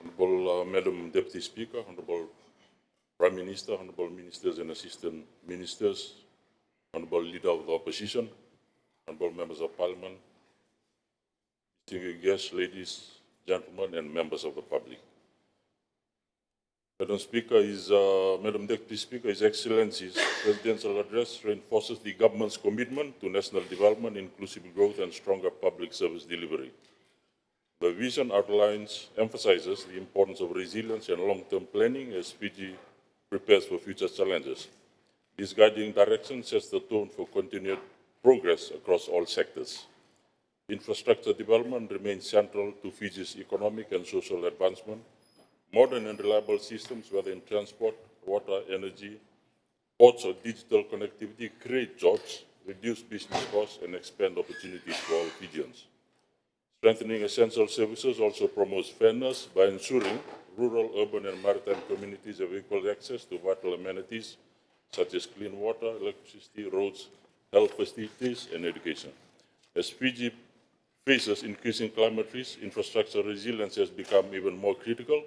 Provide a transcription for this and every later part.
Honorable Madam Deputy Speaker, Honorable Prime Minister, Honorable Ministers and Assistant Ministers, Honorable Leader of the Opposition, Honorable Members of Parliament, distinguished guests, ladies, gentlemen, and members of the public. Madam Deputy Speaker, His Excellency's Presidential Address reinforces the government's commitment to national development, inclusive growth, and stronger public service delivery. The vision emphasizes the importance of resilience and long-term planning as Fiji prepares for future challenges. This guiding direction sets the tone for continued progress across all sectors. Infrastructure development remains central to Fiji's economic and social advancement. Modern and reliable systems, whether in transport, water, energy, ports, or digital connectivity, create jobs, reduce business costs, and expand opportunities for all Fijians. Strengthening essential services also promotes fairness by ensuring rural, urban, and maritime communities have equal access to vital amenities such as clean water, electricity, roads, health facilities, and education. As Fiji faces increasing climate risk, infrastructure resilience has become even more critical.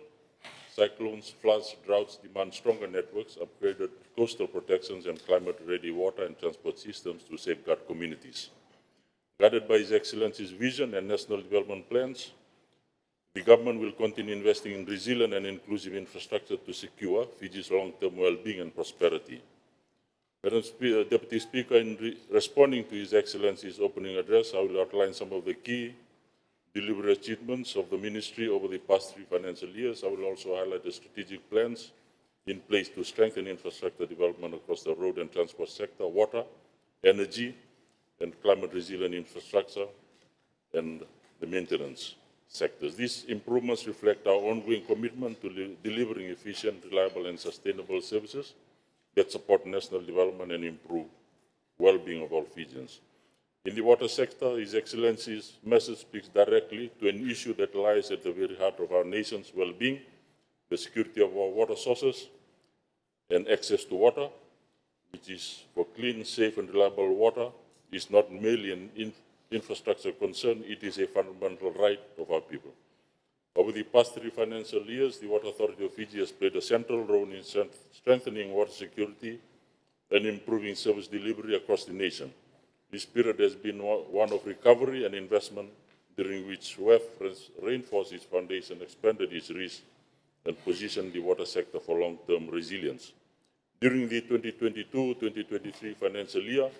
Cyclones, floods, droughts demand stronger networks, upgraded coastal protections, and climate-ready water and transport systems to safeguard communities. Guided by His Excellency's vision and national development plans, the government will continue investing in resilient and inclusive infrastructure to secure Fiji's long-term well-being and prosperity. Madam Deputy Speaker, in responding to His Excellency's opening address, I will outline some of the key delivery achievements of the Ministry over the past 3 financial years. I will also highlight the strategic plans in place to strengthen infrastructure development across the road and transport sector, water, energy, and climate-resilient infrastructure, and the maintenance sectors. These improvements reflect our ongoing commitment to delivering efficient, reliable, and sustainable services that support national development and improve well-being of all Fijians. In the water sector, His Excellency's message speaks directly to an issue that lies at the very heart of our nation's well-being, the security of our water sources and access to water, which is for clean, safe, and reliable water, is not merely an infrastructure concern, it is a fundamental right of our people. Over the past 3 financial years, the Water Authority of Fiji has played a central role in strengthening water security and improving service delivery across the nation. This period has been one of recovery and investment, during which WEF reinforced its foundation, expanded its reach, and positioned the water sector for long-term resilience. During the 2022-2023 financial year,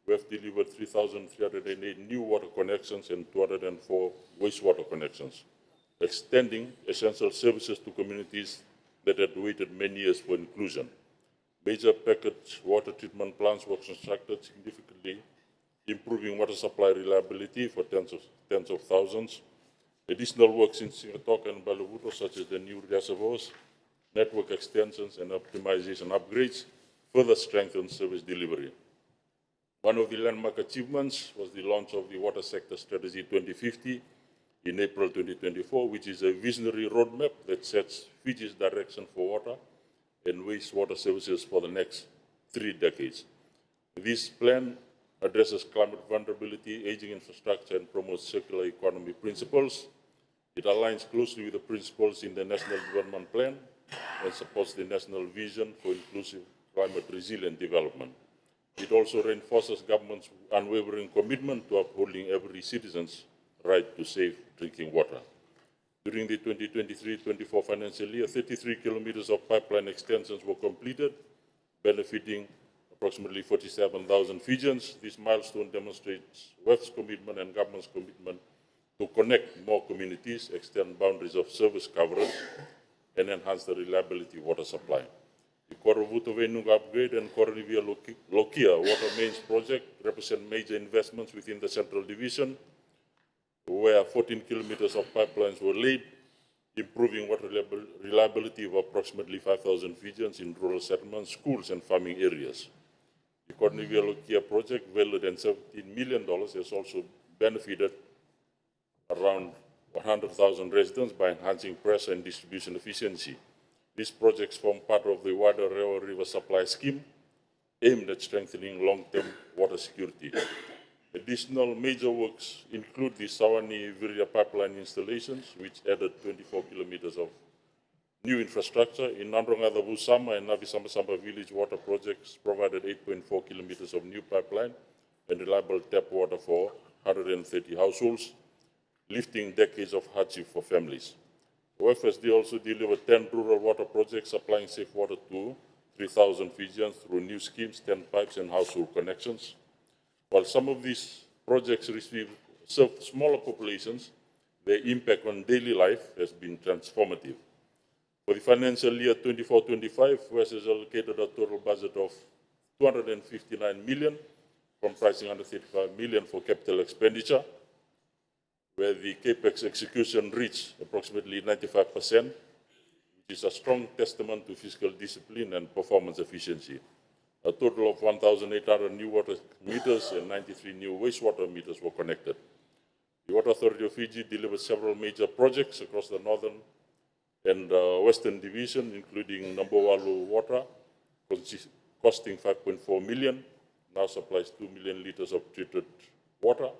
we have delivered 3,308 new water connections and 204 wastewater connections, extending essential services to communities that had waited many years for inclusion. Major package water treatment plants were constructed, significantly improving water supply reliability for tens of thousands. Additional works in Singatoka and Balavuto, such as the new reservoirs, network extensions, and optimization upgrades, further strengthened service delivery. One of the landmark achievements was the launch of the Water Sector Strategy 2050 in April 2024, which is a visionary roadmap that sets Fiji's direction for water and wastewater services for the next 3 decades. This plan addresses climate vulnerability, aging infrastructure, and promotes circular economy principles. It aligns closely with the principles in the National Development Plan and supports the national vision for inclusive, climate-resilient development. It also reinforces government's unwavering commitment to upholding every citizen's right to safe drinking water. During the 2023-24 financial year, 33 kilometers of pipeline extensions were completed, benefiting approximately 47,000 Fijians. This milestone demonstrates WEF's commitment and government's commitment to connect more communities, extend boundaries of service coverage, and enhance the reliability of water supply. The Korovuto Venunga upgrade and Koronivia Lokia water mains project represent major investments within the Central Division, where 14 kilometers of pipelines were laid, improving water reliability of approximately 5,000 Fijians in rural settlements, schools, and farming areas. The Koronivia Lokia project, valued at $17 million, has also benefited around 100,000 residents by enhancing pressure and distribution efficiency. These projects form part of the wider Rewa River Supply Scheme, aimed at strengthening long-term water security. Additional major works include the Sawani-Virya pipeline installations, which added 24 kilometers of new infrastructure. In Nandrongadavu Sama and Navi Samba village water projects provided 8.4 kilometers of new pipeline and reliable tap water for 130 households, lifting decades of hardship for families. OFSD also delivered 10 rural water projects supplying safe water to 3,000 Fijians through new schemes, 10 pipes and household connections. While some of these projects serve smaller populations, their impact on daily life has been transformative. For the financial year 24-25, WES has allocated a total budget of 259 million, comprising 135 million for capital expenditure, where the CAPEX execution reached approximately 95%, which is a strong testament to fiscal discipline and performance efficiency. A total of 1,800 new water meters and 93 new wastewater meters were connected. The Water Authority of Fiji delivered several major projects across the northern and western division, including Nambowalu Water, costing 5.4 million, now supplies 2 million liters of treated water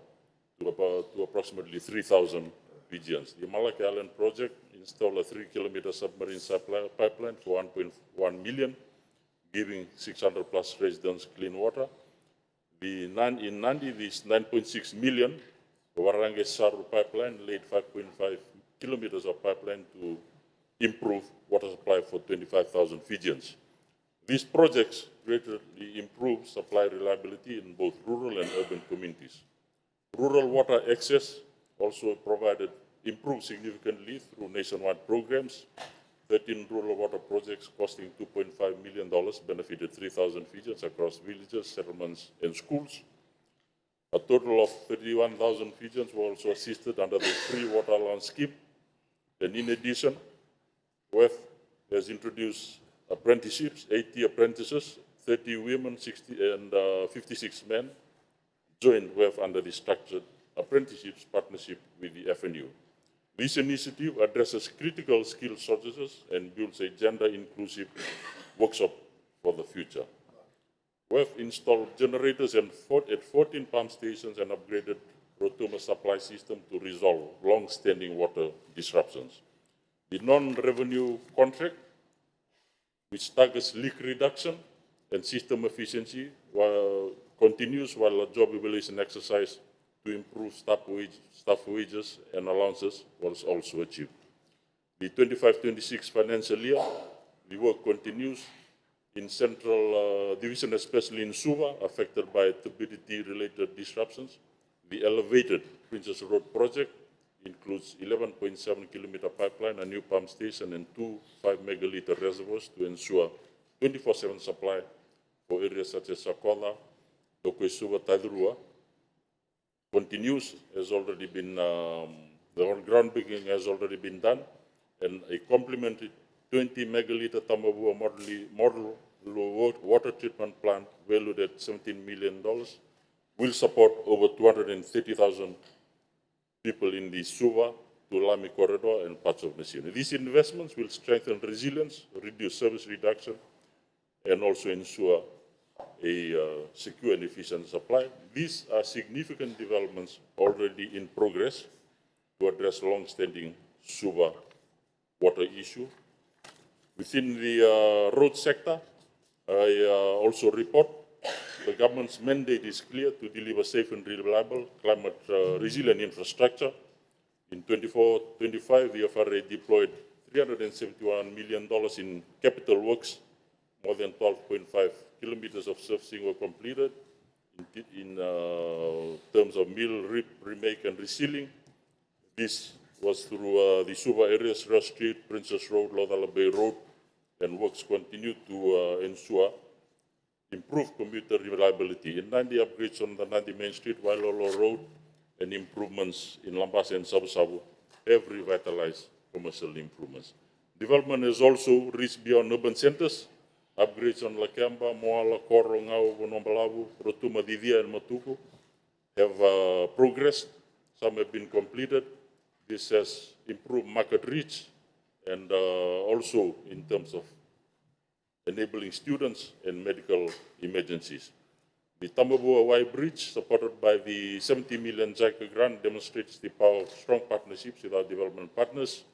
to approximately 3,000 Fijians. The Malaki Island project installed a 3-kilometer submarine pipeline for 1.1 million, giving 600 plus residents clean water. In Nandi, this 9.6 million Warange Saru pipeline laid 5.5 kilometers of pipeline to improve water supply for 25,000 Fijians. These projects greatly improve supply reliability in both rural and urban communities. Rural water access also improved significantly through nationwide programs. 13 rural water projects costing $2.5 million benefited 3,000 Fijians across villages, settlements, and schools. A total of 31,000 Fijians were also assisted under the Free Water Allowance Scheme. And in addition, WEF has introduced apprenticeships, 80 apprentices, 30 women, 56 men joined WEF under the structured apprenticeships partnership with the FNU. This initiative addresses critical skill shortages and builds a gender-inclusive workshop for the future. WEF installed generators at 14 pump stations and upgraded Rotuma supply system to resolve long-standing water disruptions. The non-revenue contract, which targets leak reduction and system efficiency, continues while a job evaluation exercise to improve staff wages and allowances was also achieved. The 25-26 financial year, the work continues in Central Division, especially in Suva, affected by turbidity-related disruptions. The elevated Princess Road project includes 11.7 kilometer pipeline, a new pump station, and 2 5-megaliter reservoirs to ensure 24/7 supply for areas such as Sakola, Tokoi Suva, Tairua. Continues, has already been, the groundbreaking has already been done, and a complementary 20 megaliter Tamavua model water treatment plant valued at $17 million will support over 230,000 people in the Suva to Lami corridor and parts of Messina. These investments will strengthen resilience, reduce service reduction, and also ensure a secure and efficient supply. These are significant developments already in progress to address long-standing Suva water issue. Within the road sector, I also report the government's mandate is clear to deliver safe and reliable climate resilient infrastructure. In 24-25, the FRA deployed $371 million in capital works. More than 12.5 kilometers of surfacing were completed in terms of mill, remake, and resealing. This was through the Suva areas, Rush Street, Princess Road, Lodala Bay Road, and works continue to ensure improved commuter reliability. In Nandi, upgrades on the Nandi Main Street, Wailolo Road, and improvements in Lambasa and Sabu have revitalized commercial improvements. Development has also reached beyond urban centers. Upgrades on Lakamba, Moala, Koro, Ngau, Vonombalavu, Rotuma, Didia, and Matuku have progressed. Some have been completed. This has improved market reach and also in terms of enabling students and medical emergencies. The Tamabua-Wai Bridge, supported by the 70 million JICA grant, demonstrates the power of strong partnerships with our development partners.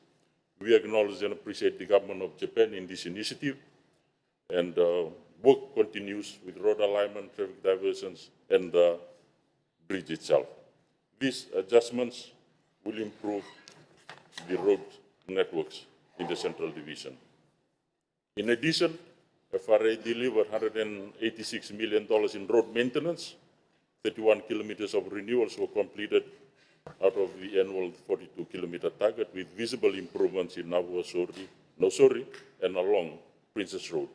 We acknowledge and appreciate the government of Japan in this initiative, and work continues with road alignment, traffic diversions, and the bridge itself. These adjustments will improve the road networks in the Central Division. In addition, FRA delivered $186 million in road maintenance. 31 kilometers of renewals were completed out of the annual 42-kilometer target, with visible improvements in Nausori and along Princess Road.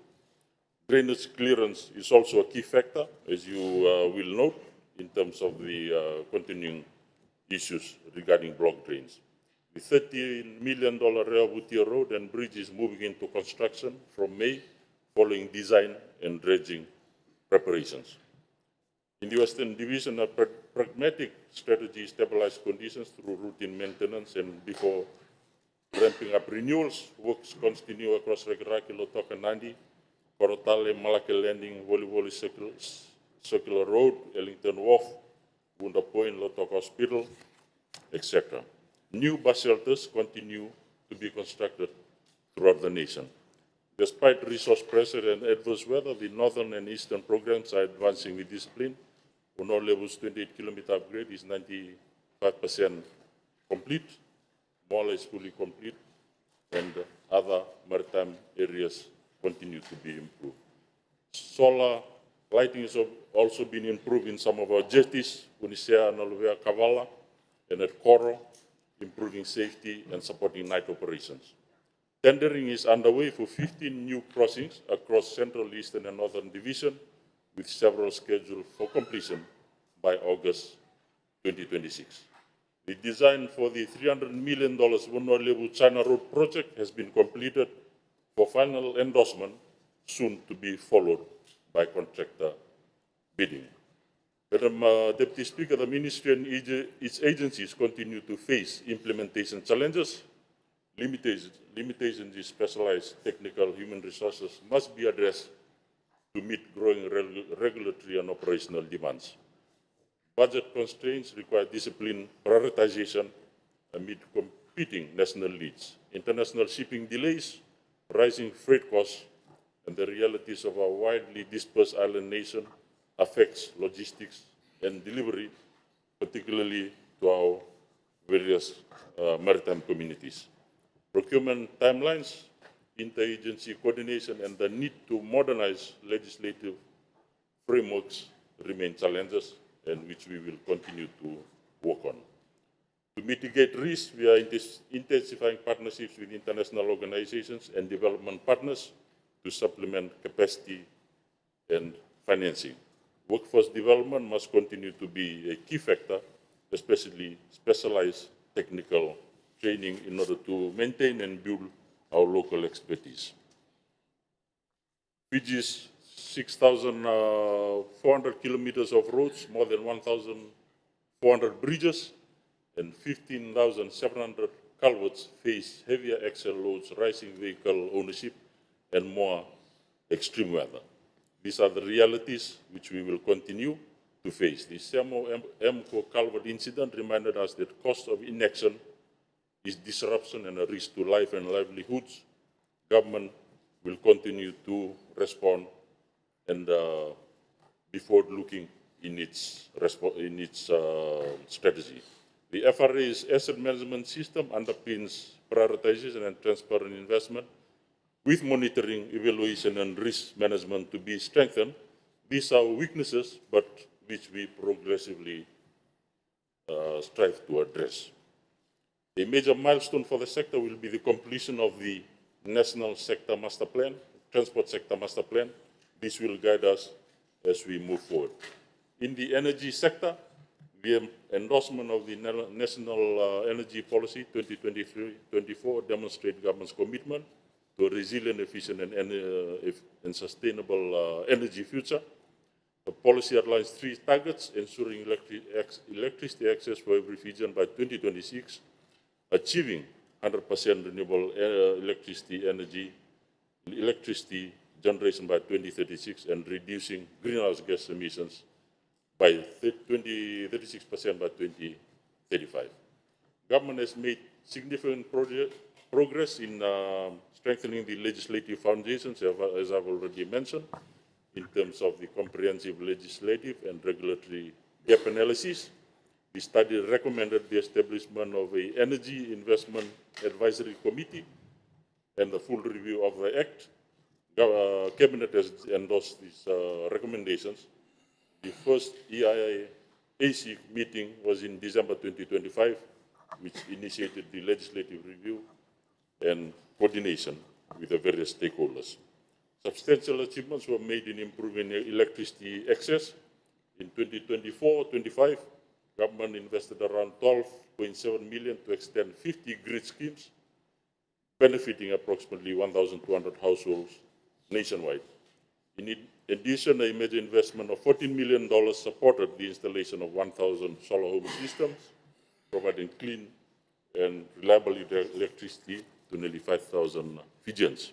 Drainage clearance is also a key factor, as you will note, in terms of the continuing issues regarding block drains. The $13 million Rehobothia Road and Bridge is moving into construction from May, following design and dredging preparations. In the Western Division, a pragmatic strategy stabilized conditions through routine maintenance, and before ramping up renewals, works continue across Regraki, Lotoka, Nandi, Korotale, Malacca Landing, Woli Circular Road, Ellington Wharf, Wunda Point, Lotoka Hospital, etc. New bus shelters continue to be constructed throughout the nation. Despite resource pressure and adverse weather, the northern and eastern programs are advancing with discipline. Ono Levels 28-kilometer upgrade is 95% complete, Mola is fully complete, and other maritime areas continue to be improved. Solar lighting has also been improved in some of our jetties, Unisea, Naluvea, Kavala, and at Koro, improving safety and supporting night operations. Tendering is underway for 15 new crossings across Central, Eastern, and Northern Division, with several scheduled for completion by August 2026. The design for the $300 million Wonoalebu China Road project has been completed for final endorsement, soon to be followed by contractor bidding. Madam Deputy Speaker, the Ministry and its agencies continue to face implementation challenges. Limitations in specialized technical human resources must be addressed to meet growing regulatory and operational demands. Budget constraints require disciplined prioritization amid competing national needs. International shipping delays, rising freight costs, and the realities of our widely dispersed island nation affects logistics and delivery, particularly to our various maritime communities. Procurement timelines, interagency coordination, and the need to modernize legislative frameworks remain challenges, and which we will continue to work on. To mitigate risk, we are intensifying partnerships with international organizations and development partners to supplement capacity and financing. Workforce development must continue to be a key factor, especially specialized technical training, in order to maintain and build our local expertise. Fiji's 6,400 kilometers of roads, more than 1,400 bridges, and 15,700 culverts face heavier axle loads, rising vehicle ownership, and more extreme weather. These are the realities which we will continue to face. The Semo Emco culvert incident reminded us that cost of inaction is disruption and a risk to life and livelihoods. Government will continue to respond and be forward-looking in its strategy. The FRA's asset management system underpins prioritization and transparent investment, with monitoring, evaluation, and risk management to be strengthened. These are weaknesses, but which we progressively strive to address. A major milestone for the sector will be the completion of the National Sector Master Plan, Transport Sector Master Plan. This will guide us as we move forward. In the energy sector, the endorsement of the National Energy Policy 2023-24 demonstrates government's commitment to a resilient, efficient, and sustainable energy future. The policy outlines 3 targets: ensuring electricity access for every Fijian by 2026, achieving 100% renewable electricity generation by 2036, and reducing greenhouse gas emissions by 36% by 2035. Government has made significant progress in strengthening the legislative foundations, as I've already mentioned, in terms of the comprehensive legislative and regulatory gap analysis. The study recommended the establishment of an Energy Investment Advisory Committee and the full review of the Act. Cabinet has endorsed these recommendations. The first EIA-AC meeting was in December 2025, which initiated the legislative review and coordination with the various stakeholders. Substantial achievements were made in improving electricity access. In 2024-25, government invested around 12.7 million to extend 50 grid schemes, benefiting approximately 1,200 households nationwide. In addition, a major investment of $14 million supported the installation of 1,000 solar home systems, providing clean and reliable electricity to nearly 5,000 Fijians.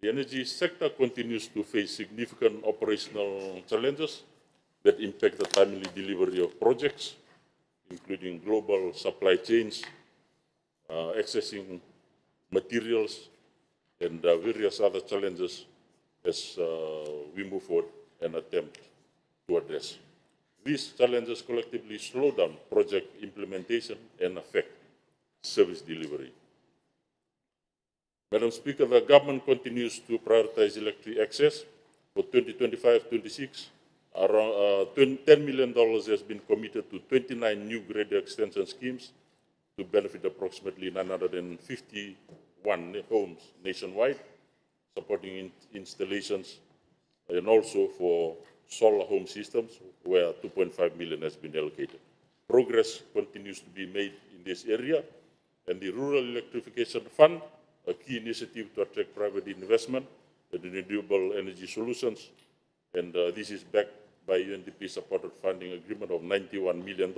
The energy sector continues to face significant operational challenges that impact the timely delivery of projects, including global supply chains, accessing materials, and various other challenges as we move forward and attempt to address. These challenges collectively slow down project implementation and affect service delivery. Madam Speaker, the government continues to prioritize electric access. For 2025-26, around $10 million has been committed to 29 new grid extension schemes to benefit approximately 951 homes nationwide, supporting installations, and also for solar home systems, where 2.5 million has been allocated. Progress continues to be made in this area, and the Rural Electrification Fund, a key initiative to attract private investment in renewable energy solutions, and this is backed by UNDP-supported funding agreement of $91 million.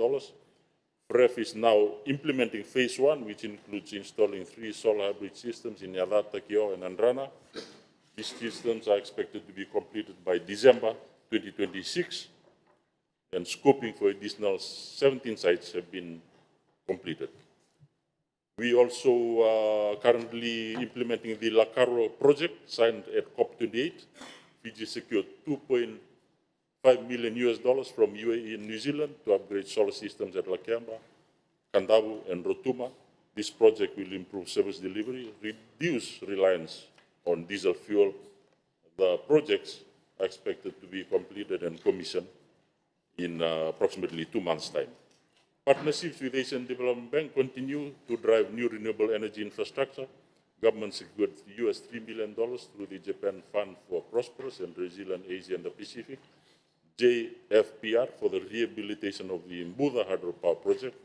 PREF is now implementing phase 1, which includes installing 3 solar hybrid systems in Yala, Takeo, and Andrana. These systems are expected to be completed by December 2026, and scoping for additional 17 sites have been completed. We also are currently implementing the Lakaro project signed at COP28. Fiji secured $2.5 million from UAE and New Zealand to upgrade solar systems at Lakemba, Kandavu, and Rotuma. This project will improve service delivery, reduce reliance on diesel fuel. The projects are expected to be completed and commissioned in approximately 2 months' time. Partnerships with Asian Development Bank continue to drive new renewable energy infrastructure. Government secured US $3 million through the Japan Fund for Prosperous and Resilient Asia and the Pacific, JFPR, for the rehabilitation of the Mbuda hydropower project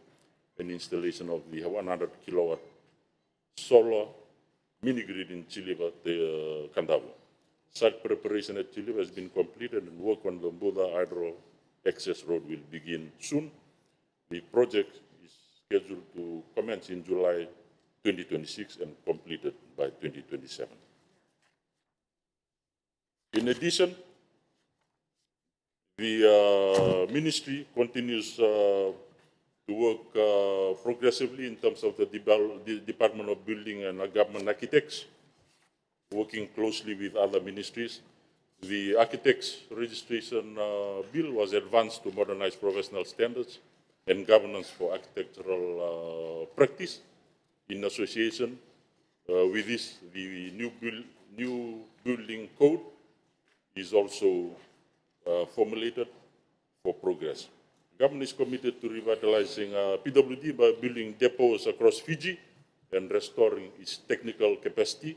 and installation of the 100 kilowatt solar mini-grid in Chiliba, Kandavu. Site preparation at Chiliba has been completed, and work on the Mbuda hydro access road will begin soon. The project is scheduled to commence in July 2026 and completed by 2027. In addition, the ministry continues to work progressively in terms of the Department of Building and Government Architects, working closely with other ministries. The Architects Registration Bill was advanced to modernize professional standards and governance for architectural practice. In association with this, the new building code is also formulated for progress. Government is committed to revitalizing PWD by building depots across Fiji and restoring its technical capacity.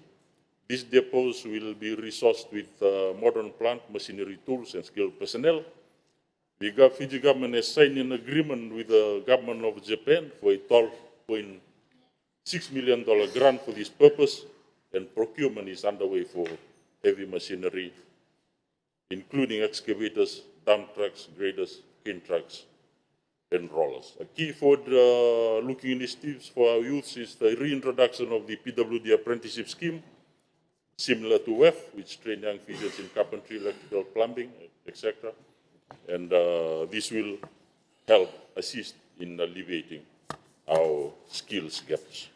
These depots will be resourced with modern plant, machinery, tools, and skilled personnel. The Fiji government has signed an agreement with the government of Japan for a $12.6 million grant for this purpose, and procurement is underway for heavy machinery, including excavators, dump trucks, graders, crane trucks, and rollers. A key forward-looking initiatives for our youth is the reintroduction of the PWD apprenticeship scheme, similar to WEF, which train young Fijians in carpentry, electrical, plumbing, etc. And this will help assist in alleviating our skills gaps.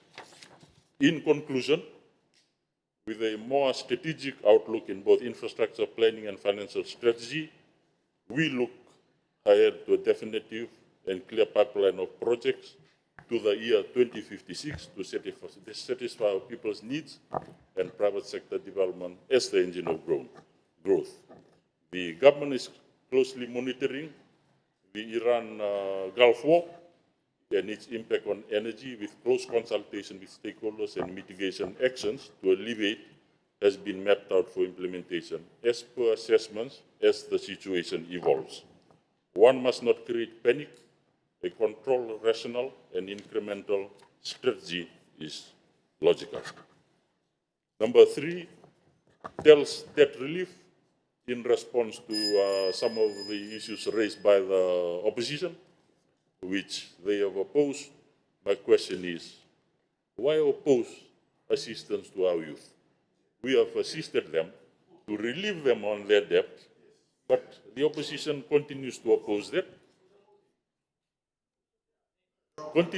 In conclusion, with a more strategic outlook in both infrastructure planning and financial strategy, we look ahead to a definitive and clear pipeline of projects to the year 2056 to satisfy our people's needs and private sector development as the engine of growth. The government is closely monitoring the Iran Gulf War and its impact on energy with close consultation with stakeholders and mitigation actions to alleviate has been mapped out for implementation as per assessments as the situation evolves. One must not create panic. A controlled, rational, and incremental strategy is logical. Number 3, TEL's debt relief in response to some of the issues raised by the opposition, which they have opposed. My question is, why oppose assistance to our youth? We have assisted them to relieve them on their debt, but the opposition continues to oppose that. And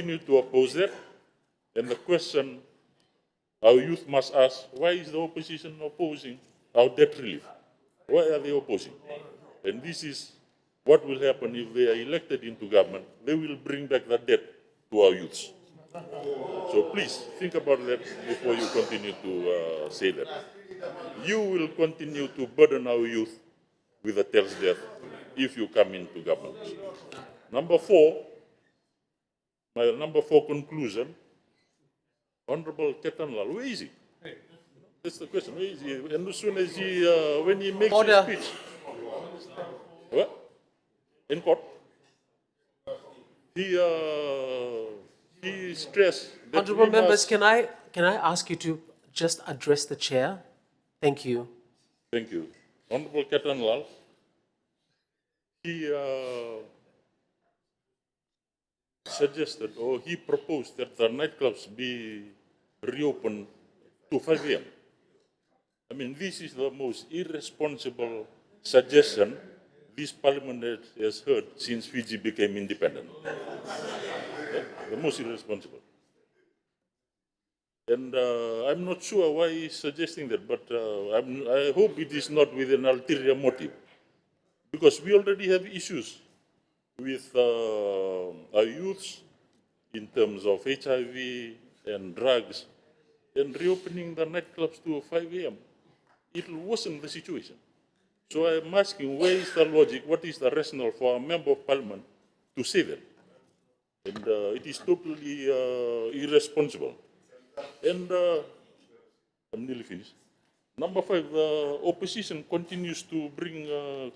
the question our youth must ask, why is the opposition opposing our debt relief? Why are they opposing? And this is what will happen if they are elected into government. They will bring back the debt to our youths. So please think about that before you continue to say that. You will continue to burden our youth with the TEL's debt if you come into government. Number 4, my number 4 conclusion, Honorable Ketanlal, where is he? That's the question, where is he? And as soon as he, when he makes his speech, what? In court, he stressed that Honorable members, can I ask you to just address the chair? Thank you. Thank you. Honorable Ketanlal, he suggested or he proposed that the nightclubs be reopened to 5 a.m. I mean, this is the most irresponsible suggestion this parliament has heard since Fiji became independent. The most irresponsible. And I'm not sure why he's suggesting that, but I hope it is not with an ulterior motive. Because we already have issues with our youths in terms of HIV and drugs, and reopening the nightclubs to 5 a.m., it will worsen the situation. So I'm asking, where is the logic, what is the rationale for a member of parliament to say that? And it is totally irresponsible. And I'm nearly finished. Number 5, the opposition continues to bring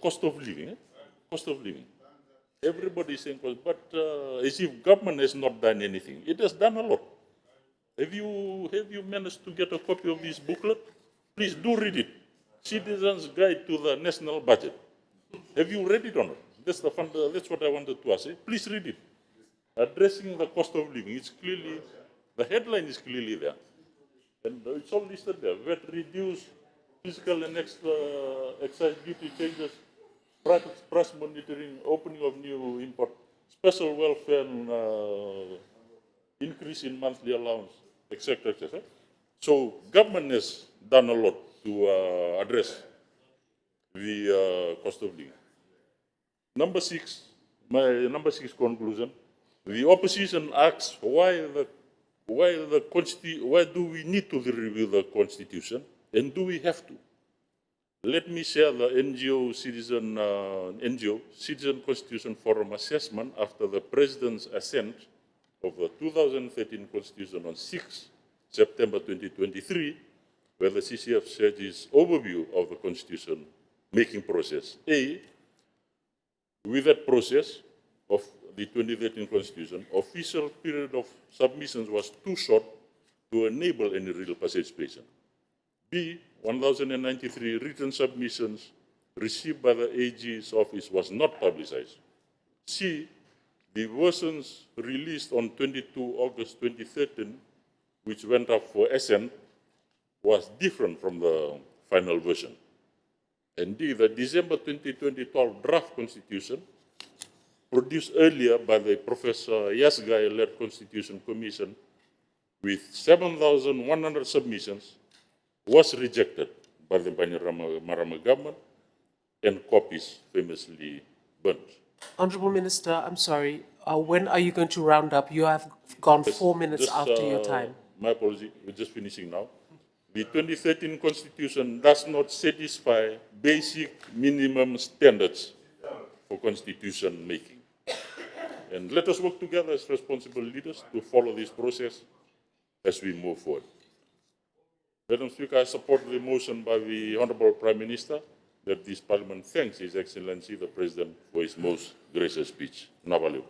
cost of living. Cost of living. Everybody is saying cost, but as if government has not done anything. It has done a lot. Have you managed to get a copy of this booklet? Please do read it. Citizens Guide to the National Budget. Have you read it or not? That's what I wanted to ask. Please read it. Addressing the cost of living. It's clearly, the headline is clearly there. And it's all listed there. VAT reduced, fiscal and excise duty changes, price monitoring, opening of new import, special welfare, and, increase in monthly allowance, etc., etc. So government has done a lot to address the cost of living. Number 6, my number 6 conclusion, the opposition asks why do we need to review the Constitution, and do we have to? Let me share the NGO Citizen Constitution Forum assessment after the President's assent of the 2013 Constitution on 6 September 2023, where the CCF shared its overview of the Constitution making process. With that process of the 2013 Constitution, official period of submissions was too short to enable any real participation. B, 1,093 written submissions received by the AG's office was not publicized. C, the versions released on 22 August 2013, which went up for assent, was different from the final version. Indeed, the December 2012 draft constitution, produced earlier by the Professor Yasgai-led Constitution Commission with 7,100 submissions, was rejected by the Bainimarama government and copies famously burnt. Honorable Minister, I'm sorry. When are you going to round up? You have gone 4 minutes Just, after your time. My apology, we're just finishing now. The 2013 Constitution does not satisfy basic minimum standards for constitution making. And let us work together as responsible leaders to follow this process as we move forward. Madam Speaker, I support the motion by the Honourable Prime Minister that this Parliament thanks His Excellency the President for his most gracious speech. Navaleu.